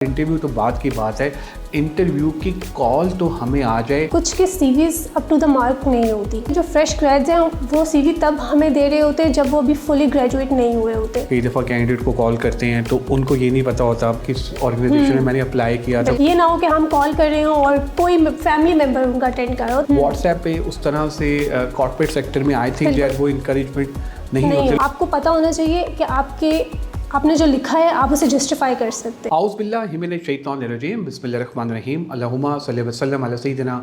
Interview तो बाद की बात है, इंटरव्यू की कॉल तो हमें आ जाए। कुछ के CVs up to the mark नहीं होती। जो फ्रेश ग्रेड्स हैं वो सीवी तब हमें दे रहे होते हैं जब वो अभी फुली ग्रेजुएट नहीं हुए होते। कई दफ़ा कैंडिडेट को कॉल करते हैं तो उनको ये नहीं पता होता किस ऑर्गेनाइजेशन में मैंने अप्लाई किया था। ये ना हो कि हम कॉल कर रहे हो और कोई फैमिली मेम्बर उनका अटेंड कर रहा हो। व्हाट्सएप पे उस तरह से कॉर्पोरेट सेक्टर में आई थिंक दैट वो इंकरेजमेंट नहीं होती। आपको पता होना चाहिए कि आपने जो लिखा है आप उसे जस्टिफाई कर सकते हैं। औज़ु बिल्लाहि मिनश शैतानिर्रजीम, बिस्मिल्लाहिर्रहमानिर्रहीम, अल्लाहुम्मा सल्लि व सल्लिम अला सय्यिदिना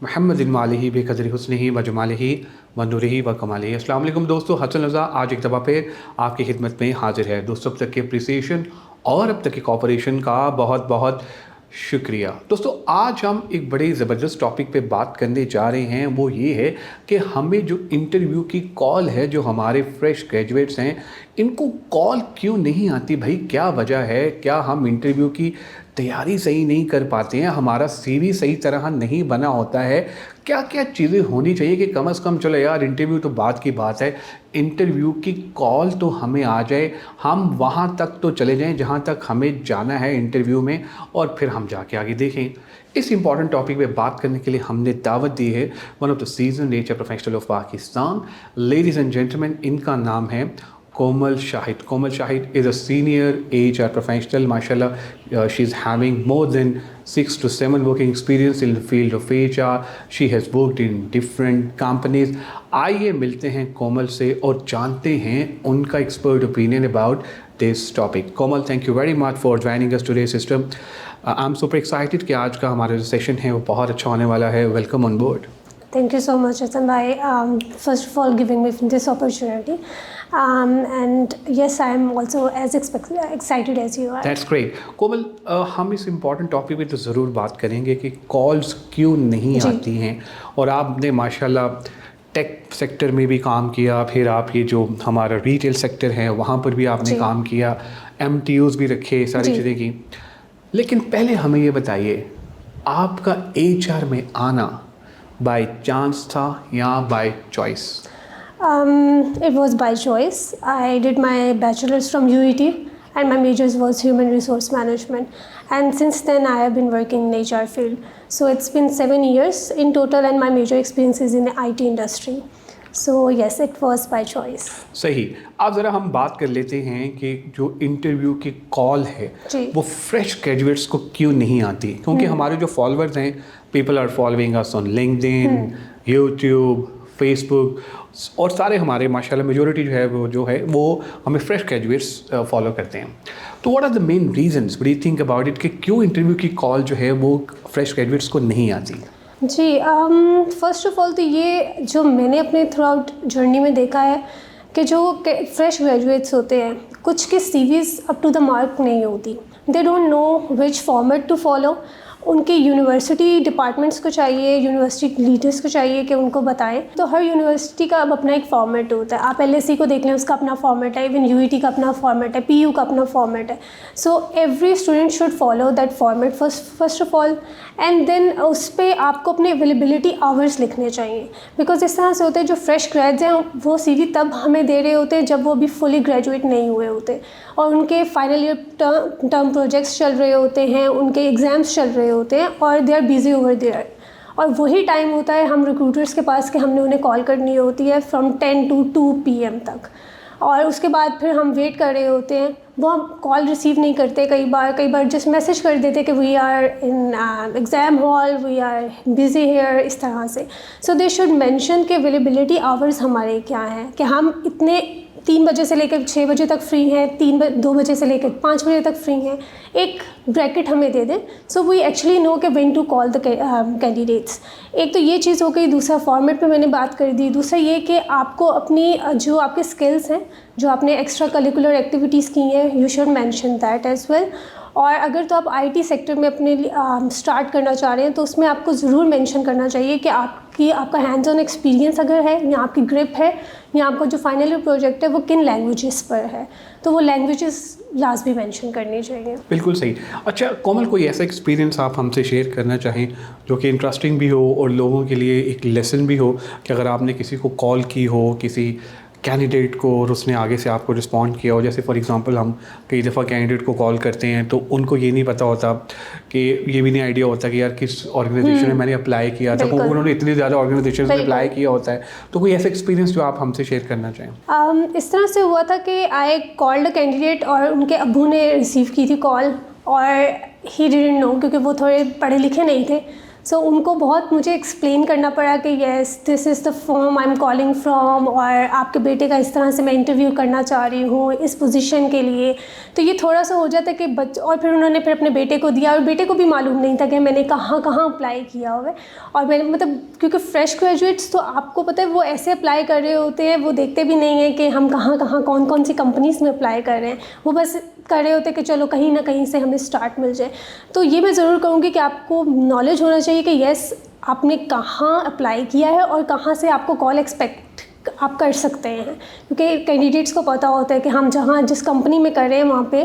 मुहम्मदिन व आलिहि बिक़द्रि हुस्निहि व जमालिहि व नूरिहि व कमालिहि। अस्सलाम वालेकुम दोस्तों, हसन रज़ा आज एक दफ़ा फिर आपकी खिदमत में हाजिर है। दोस्तों, अब तक की अप्रिसिएशन और अब तक की कॉपरेशन का बहुत बहुत शुक्रिया। दोस्तों, आज हम एक बड़े ज़बरदस्त टॉपिक पे बात करने जा रहे हैं। वो ये है कि हमें जो इंटरव्यू की कॉल है, जो हमारे फ्रेश ग्रेजुएट्स हैं, इनको कॉल क्यों नहीं आती भाई? क्या वजह है? क्या हम इंटरव्यू की तैयारी सही नहीं कर पाते हैं? हमारा सीवी सही तरह नहीं बना होता है? क्या क्या चीज़ें होनी चाहिए कि कम से कम चलो यार, इंटरव्यू तो बाद की बात है, इंटरव्यू की कॉल तो हमें आ जाए, हम वहाँ तक तो चले जाएं जहाँ तक हमें जाना है इंटरव्यू में, और फिर हम जाके आगे देखें। इस इंपॉर्टेंट टॉपिक पे बात करने के लिए हमने दावत दी है one of the season nature professional of Pakistan. Ladies and gentleman, इनका नाम है कोमल Shahid. Komal Shahid is a senior HR professional. MashaAllah, she's having more than 6 to 7 working experience in the field of HR. She has worked in different companies. आइए मिलते हैं कोमल से और जानते हैं उनका expert opinion about this topic. Komal, thank you very much for joining us today system. I am super excited कि आज का हमारा जो सेशन है वो बहुत अच्छा होने वाला है। Welcome on board. Thank you so much, Hassan bhai. First of all, giving me this opportunity. And yes, I am also as excited as you are. That's great. कोमल, हम इस इम्पॉर्टेंट टॉपिक पे तो ज़रूर बात करेंगे कि कॉल्स क्यों नहीं आती हैं। और आपने माशाल्लाह टेक सेक्टर में भी काम किया, फिर आप ये जो हमारा रिटेल सेक्टर है वहाँ पर भी आपने काम किया, MTUs भी रखे, सारी चीज़ें की। लेकिन पहले हमें ये बताइए, आपका HR में आना बाय चांस था या by choice? It was by choice. I did my bachelor's from UET and my majors was human resource management. And since then I have been working in HR field. So it's been 7 years in total and my major experience is in the IT industry. So yes, it was by choice. सही। अब ज़रा हम बात कर लेते हैं कि जो इंटरव्यू की कॉल है वो फ्रेश ग्रेजुएट्स को क्यों नहीं आती? क्योंकि हमारे जो फॉलोअर्स हैं, people are following us on LinkedIn, YouTube, Facebook, और सारे हमारे माशाल्लाह मेजॉरिटी जो है वो हमें फ्रेश ग्रेजुएट्स फॉलो करते हैं। तो what are the main reasons, what do you think about it, कि क्यों इंटरव्यू की कॉल जो है वो फ्रेश ग्रेजुएट्स को नहीं आती? जी, फर्स्ट ऑफ ऑल तो ये जो मैंने अपने थ्रू आउट जर्नी में देखा है कि जो फ्रेश ग्रेजुएट्स होते हैं, कुछ के CVs up to the mark नहीं होती। They don't know which format to follow. उनके यूनिवर्सिटी डिपार्टमेंट्स को चाहिए, यूनिवर्सिटी लीडर्स को चाहिए कि उनको बताएं। तो हर यूनिवर्सिटी का अब अपना एक फॉर्मेट होता है। आप LSE को देख लें, उसका अपना फॉर्मेट है, इवन UET का अपना फॉर्मेट है, PU का अपना फॉर्मेट है। So every student should follow that format first of all, and then उस पर आपको अपने अवेलेबिलिटी आवर्स लिखने चाहिए। बिकॉज इस तरह से होता है जो फ्रेश ग्रेड्स हैं वो CV तब हमें दे रहे होते हैं जब वो अभी फुली ग्रेजुएट नहीं हुए होते और उनके फाइनल ईयर टर्म प्रोजेक्ट्स चल रहे होते हैं, उनके एग्ज़ाम्स चल रहे होते हैं और they are busy over there. और वही टाइम होता है हम रिक्रूटर्स के पास कि हमने उन्हें कॉल करनी होती है फ्रॉम 10 to 2 PM तक, और उसके बाद फिर हम वेट कर रहे होते हैं। वो हम कॉल रिसीव नहीं करते, कई बार जस्ट मैसेज कर देते कि we are in exam hall, we are busy here, इस तरह से। सो दे शुड मेंशन कि अवेलेबिलिटी आवर्स हमारे क्या हैं, कि हम इतने 3 बजे से लेकर 6 बजे तक फ्री हैं, 2 बजे से लेकर 5 बजे तक फ्री हैं, एक ब्रैकेट हमें दे दें। सो वी एक्चुअली नो कि when to call the candidates. एक तो ये चीज़ हो गई। दूसरा, फॉर्मेट पे मैंने बात कर दी। दूसरा ये कि आपको अपनी जो आपके स्किल्स हैं, जो आपने एक्स्ट्रा करिकुलर एक्टिविटीज़ की हैं, you should mention that as well. और अगर तो आप IT सेक्टर में अपने स्टार्ट करना चाह रहे हैं तो उसमें आपको ज़रूर मेंशन करना चाहिए कि आपका हैंड्स ऑन एक्सपीरियंस अगर है, या आपकी ग्रिप है, या आपका जो फाइनल प्रोजेक्ट है वो किन लैंग्वेजेस पर है, तो वो लैंग्वेजेस लाजमी मेंशन करनी चाहिए। बिल्कुल सही। अच्छा कोमल, कोई ऐसा एक्सपीरियंस आप हमसे शेयर करना चाहें जो कि इंटरेस्टिंग भी हो और लोगों के लिए एक लेसन भी हो, कि अगर आपने किसी को कॉल की हो किसी कैंडिडेट को और उसने आगे से आपको रिस्पॉन्ड किया हो। जैसे फॉर एग्जांपल हम कई दफ़ा कैंडिडेट को कॉल करते हैं तो उनको ये नहीं पता होता कि ये भी नहीं आइडिया होता कि यार किस ऑर्गेनाइजेशन में मैंने अप्लाई किया था, क्योंकि उन्होंने इतनी ज़्यादा ऑर्गेनाइजेशन में अप्लाई किया होता है। तो कोई ऐसा एक्सपीरियंस जो आप हमसे शेयर करना चाहें? इस तरह से हुआ था कि आई कॉल्ड कैंडिडेट और उनके अब्बू ने रिसीव की थी कॉल और ही डिडंट नो, क्योंकि वो थोड़े पढ़े लिखे नहीं थे। सो उनको बहुत मुझे एक्सप्लेन करना पड़ा कि yes this is the form I am calling from, और आपके बेटे का इस तरह से मैं इंटरव्यू करना चाह रही हूँ इस पोजीशन के लिए। तो ये थोड़ा सा हो जाता है कि और फिर उन्होंने फिर अपने बेटे को दिया और बेटे को भी मालूम नहीं था कि मैंने कहाँ कहाँ अप्लाई किया हुआ है। और मैंने मतलब क्योंकि फ्रेश ग्रेजुएट्स तो आपको पता है वो ऐसे अप्लाई कर रहे होते हैं, वो देखते भी नहीं हैं कि हम कहाँ कहाँ कौन कौन सी कंपनीज़ में अप्लाई कर रहे हैं, वो बस कर रहे होते कि चलो कहीं ना कहीं से हमें स्टार्ट मिल जाए। तो ये मैं ज़रूर कहूँगी कि आपको नॉलेज होना चाहिए कि येस आपने कहाँ अप्लाई किया है और कहाँ से आपको कॉल एक्सपेक्ट आप कर सकते हैं, क्योंकि कैंडिडेट्स को पता होता है कि हम जहाँ जिस कंपनी में कर रहे हैं वहाँ पे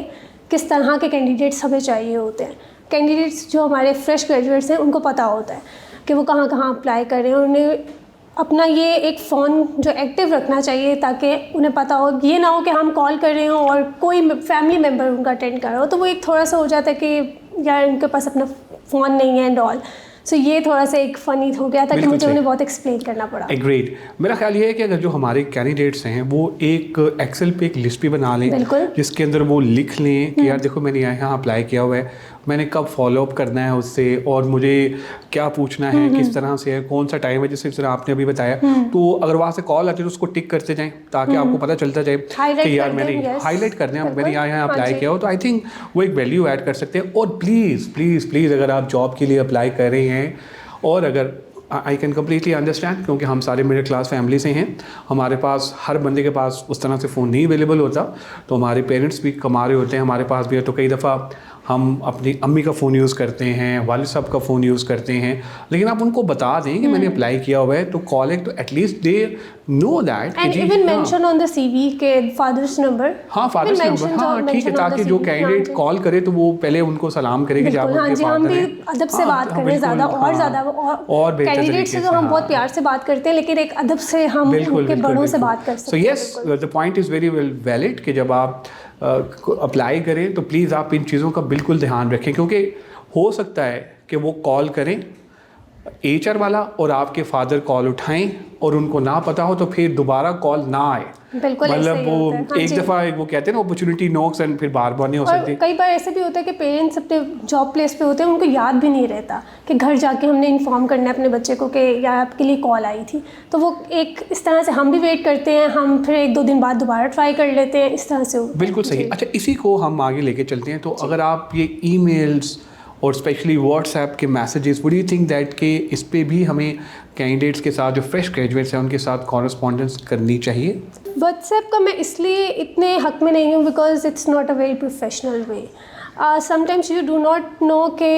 किस तरह के कैंडिडेट्स हमें चाहिए होते हैं। कैंडिडेट्स जो हमारे फ्रेश ग्रेजुएट्स हैं उनको पता होता है कि वो कहाँ कहाँ अप्लाई कर रहे हैं। उन्हें अपना ये एक फ़ोन जो एक्टिव रखना चाहिए ताकि उन्हें पता हो, ये ना हो कि हम कॉल कर रहे हों और कोई फैमिली मेम्बर उनका अटेंड कर रहा हो, तो वो एक थोड़ा सा हो जाता है कि यार उनके पास अपना फ़ोन नहीं है एंड ऑल। सो ये थोड़ा सा एक फ़नी हो गया था कि मुझे उन्हें बहुत एक्सप्लेन करना पड़ा। एग्रीड। मेरा ख्याल ये है कि अगर जो हमारे कैंडिडेट्स हैं वो एक एक्सेल पे एक लिस्ट भी बना लें जिसके अंदर वो लिख लें कि यार देखो मैंने यहाँ अप्लाई किया हुआ है, मैंने कब फॉलो अप करना है उससे, और मुझे क्या पूछना है, किस तरह से है, कौन सा टाइम है, जैसे तरह आपने अभी बताया। तो अगर वहाँ से कॉल आती है तो उसको टिक करते जाएं ताकि आपको पता चलता जाए कि यार मैंने हाईलाइट करने हैं, मैंने यहाँ अप्लाई किया हो। तो आई थिंक वो एक वैल्यू ऐड कर सकते हैं। और प्लीज़ प्लीज़ प्लीज़ अगर आप जॉब के लिए अप्लाई कर रहे हैं, और अगर आई कैन कम्प्लीटली अंडरस्टैंड, क्योंकि हम सारे मिडिल क्लास फैमिली से हैं, हमारे पास हर बंदे के पास उस तरह से फ़ोन नहीं अवेलेबल होता, तो हमारे पेरेंट्स भी कमा रहे होते हैं, हमारे पास भी है, तो कई दफ़ा हम अपनी अम्मी का फ़ोन यूज़ करते हैं, वालिद साहब का फ़ोन यूज़ करते हैं। लेकिन आप उनको बता दें कि मैंने अप्लाई किया हुआ है तो कॉल एक, तो at least they know that. And even mention on the CV के फादर्स नंबर। हाँ, फादर्स नंबर, हाँ ठीक है, ताकि जो कैंडिडेट कॉल करे तो वो पहले उनको सलाम करे कि जब उनके फादर हम भी अदब से बात करें ज़्यादा और ज़्यादा, और कैंडिडेट से तो हम बहुत प्यार से बात करते हैं, लेकिन एक अदब से हम उनके बड़ों से बात कर सकते हैं। So yes, the point is very well valid कि जब आप अप्लाई करें तो प्लीज़ आप इन चीज़ों का बिल्कुल ध्यान रखें, क्योंकि हो सकता है कि वो कॉल करें HR वाला और आपके फादर कॉल उठाएं और उनको ना पता हो तो फिर दोबारा कॉल ना आए। बिल्कुल, मतलब वो एक दफ़ा वो कहते हैं ना अपॉर्चुनिटी नॉक्स एंड फिर बार बार नहीं हो सकती। कई बार ऐसे भी होता है कि पेरेंट्स अपने जॉब प्लेस पे होते हैं, उनको याद भी नहीं रहता कि घर जाके हमने इन्फॉर्म करना है अपने बच्चे को कि यार आपके लिए कॉल आई थी। तो वो एक इस तरह से हम भी वेट करते हैं, हम फिर 1-2 दिन बाद दोबारा ट्राई कर लेते हैं, इस तरह से। बिल्कुल सही। अच्छा, इसी को हम आगे लेके चलते हैं। तो अगर आप ये ईमेल्स और स्पेशली व्हाट्सएप के messages, would you think that कि इस पे भी हमें कैंडिडेट्स के साथ जो फ्रेश ग्रेजुएट्स हैं उनके साथ कॉरेस्पॉन्डेंस करनी चाहिए? व्हाट्सएप का मैं इसलिए इतने हक में नहीं हूँ because it's not a very professional way. Sometimes you do not know कि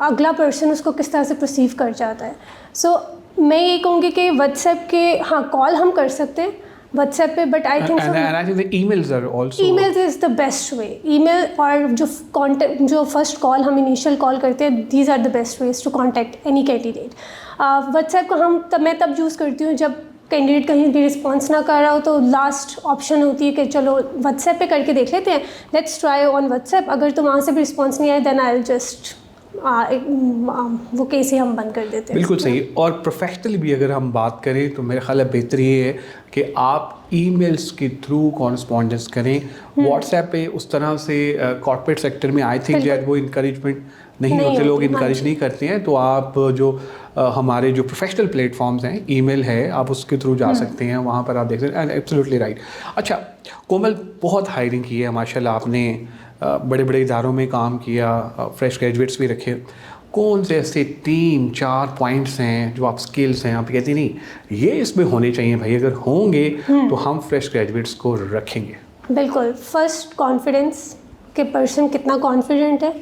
अगला पर्सन उसको किस तरह से परसीव कर जाता है। सो मैं ये कहूँगी कि व्हाट्सएप के हाँ कॉल हम कर सकते हैं व्हाट्सएप पे, but I think emails are also, emails is the best way. Email और जो फर्स्ट कॉल हम इनिशियल कॉल करते हैं, these are the best ways to contact any candidate. WhatsApp को मैं तब यूज़ करती हूँ जब कैंडिडेट कहीं भी रिस्पॉन्स ना कर रहा हो, तो लास्ट ऑप्शन होती है कि चलो व्हाट्सएप पे करके देख लेते हैं, लेट्स ट्राई ऑन व्हाट्सएप। अगर तो वहाँ से भी रिस्पॉन्स नहीं आए देन आई विल जस्ट वो केस ही हम बंद कर देते हैं। बिल्कुल सही। और प्रोफेशनली भी अगर हम बात करें तो मेरा ख्याल है बेहतर ये है कि आप ईमेल्स के थ्रू कॉरेस्पॉन्डेंस करें। व्हाट्सएप पे उस तरह से कॉर्पोरेट सेक्टर में आई थिंक दैट वो इनकरेजमेंट नहीं होते, लोग इनकरेज नहीं करते हैं। तो आप जो हमारे जो प्रोफेशनल प्लेटफॉर्म्स हैं, ईमेल है, आप उसके थ्रू जा सकते हैं, वहाँ पर आप देख सकते हैं। Absolutely right. अच्छा कोमल, बहुत हायरिंग की है माशाल्लाह, आपने बड़े बड़े इदारों में काम किया, फ्रेश ग्रेजुएट्स भी रखे। कौन से ऐसे 3-4 पॉइंट्स हैं जो आप स्किल्स हैं आप कहते नहीं ये इसमें होने चाहिए भाई, अगर होंगे तो हम फ्रेश ग्रेजुएट्स को रखेंगे? बिल्कुल। फर्स्ट, कॉन्फिडेंस, कि पर्सन कितना कॉन्फिडेंट है,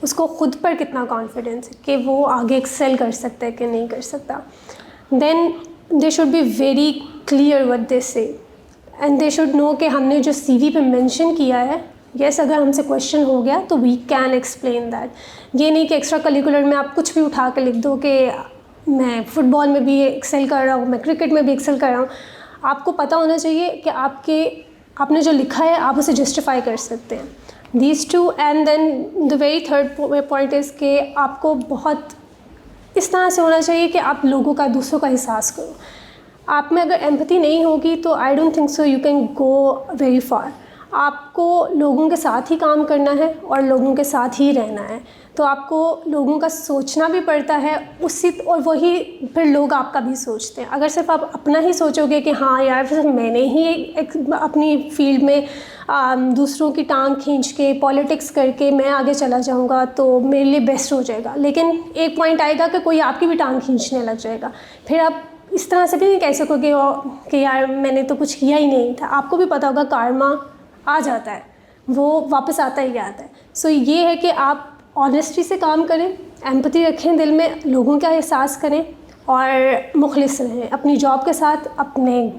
उसको खुद पर कितना कॉन्फिडेंस है कि वो आगे एक्सेल कर सकता है कि नहीं कर सकता। Then they should be very clear what they say, and they should know कि हमने जो CV पे मेंशन किया है, यस अगर हमसे क्वेश्चन हो गया तो वी कैन एक्सप्लेन दैट। ये नहीं कि एक्स्ट्रा करिकुलर में आप कुछ भी उठा के लिख दो कि मैं फुटबॉल में भी एक्सेल कर रहा हूँ, मैं क्रिकेट में भी एक्सेल कर रहा हूँ। आपको पता होना चाहिए कि आपने जो लिखा है आप उसे जस्टिफाई कर सकते हैं। These two, and then the very third point is कि आपको बहुत इस तरह से होना चाहिए कि आप लोगों का, दूसरों का एहसास करो। आप में अगर एम्पैथी नहीं होगी तो I don't think so you can go very far. आपको लोगों के साथ ही काम करना है और लोगों के साथ ही रहना है, तो आपको लोगों का सोचना भी पड़ता है उसी, और वही फिर लोग आपका भी सोचते हैं। अगर सिर्फ आप अपना ही सोचोगे कि हाँ यार सिर्फ मैंने ही अपनी फील्ड में दूसरों की टांग खींच के पॉलिटिक्स करके मैं आगे चला जाऊंगा तो मेरे लिए बेस्ट हो जाएगा, लेकिन एक पॉइंट आएगा कि कोई आपकी भी टांग खींचने लग जाएगा। फिर आप इस तरह से भी नहीं कह सकोगे कि यार मैंने तो कुछ किया ही नहीं था। आपको भी पता होगा कार्मा आ जाता है, वो वापस आता ही आता है। सो ये है कि आप ऑनेस्टी से काम करें, एम्पैथी रखें दिल में, लोगों का एहसास करें और मुखलिस रहें अपनी जॉब के साथ, अपने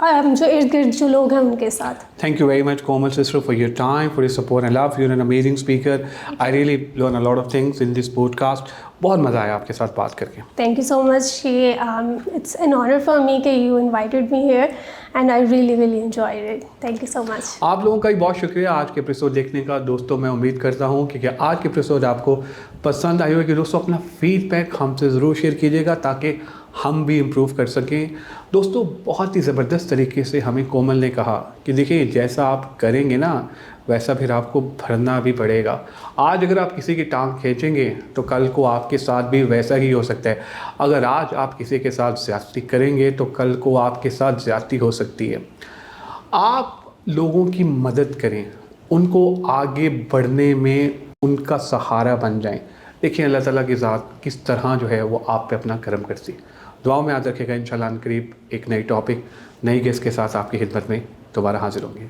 जो इर्द गिर्द जो लोग हैं उनके साथ। Thank you very much, Komal sister, for your time, for your support and love. You're an amazing speaker. I really learn a lot of things in this podcast. बहुत मज़ा आया आपके साथ बात करके। Thank you so much. It's an honor for me that you invited me here, and I really enjoyed it. Thank you so much. आप लोगों का भी बहुत शुक्रिया आज के एपिसोड देखने का। दोस्तों मैं उम्मीद करता हूँ कि आज के एपिसोड आपको पसंद आई होगी। दोस्तों अपना फीडबैक हमसे ज़रूर शेयर कीजिएगा ताकि हम भी इम्प्रूव कर सकें। दोस्तों बहुत ही ज़बरदस्त तरीके से हमें कोमल ने कहा कि देखिए जैसा आप करेंगे ना वैसा फिर आपको भरना भी पड़ेगा। आज अगर आप किसी की टांग खींचेंगे तो कल को आपके साथ भी वैसा ही हो सकता है। अगर आज आप किसी के साथ ज़्यादती करेंगे तो कल को आपके साथ ज़्यादती हो सकती है। आप लोगों की मदद करें, उनको आगे बढ़ने में उनका सहारा बन जाएं। देखिए अल्लाह ताला की ज़ात किस तरह जो है वो आप पे अपना करम करती। दुआओं में याद रखेगा। इंशाल्लाह करीब एक नई टॉपिक, नई गेस्ट के साथ आपकी खिदमत में दोबारा हाजिर होंगे।